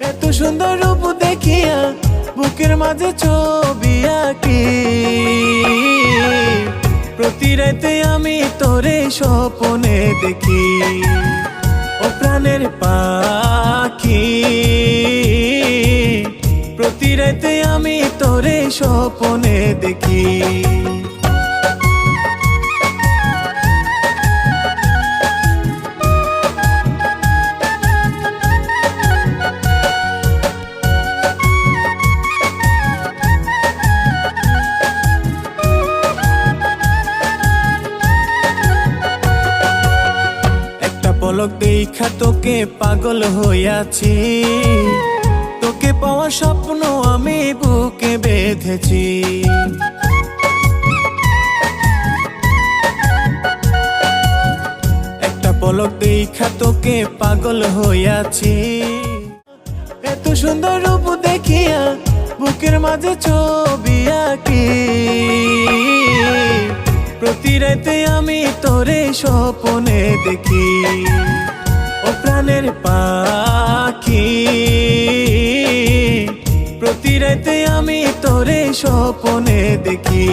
এত সুন্দর রূপ দেখিয়া বুকের মাঝে ছবি আঁকি। প্রতি রাতে আমি তোরে স্বপ্নে দেখি, ও প্রাণের পাখি। প্রতি রাতে আমি তোরে স্বপ্নে দেখি। পলক দেখা তোকে পাগল হইয়াছি, তোকে পাওয়া স্বপ্ন আমি বুকে বেঁধেছি। একটা পলক দেখা তোকে পাগল হইয়াছি। এত সুন্দর রূপ দেখিয়া বুকের মাঝে ছবি আঁকি। প্রতি রাতে আমি তোরে স্বপ্নে দেখি, ও প্রাণের পাখি। প্রতি রাতে আমি তোরে স্বপ্নে দেখি।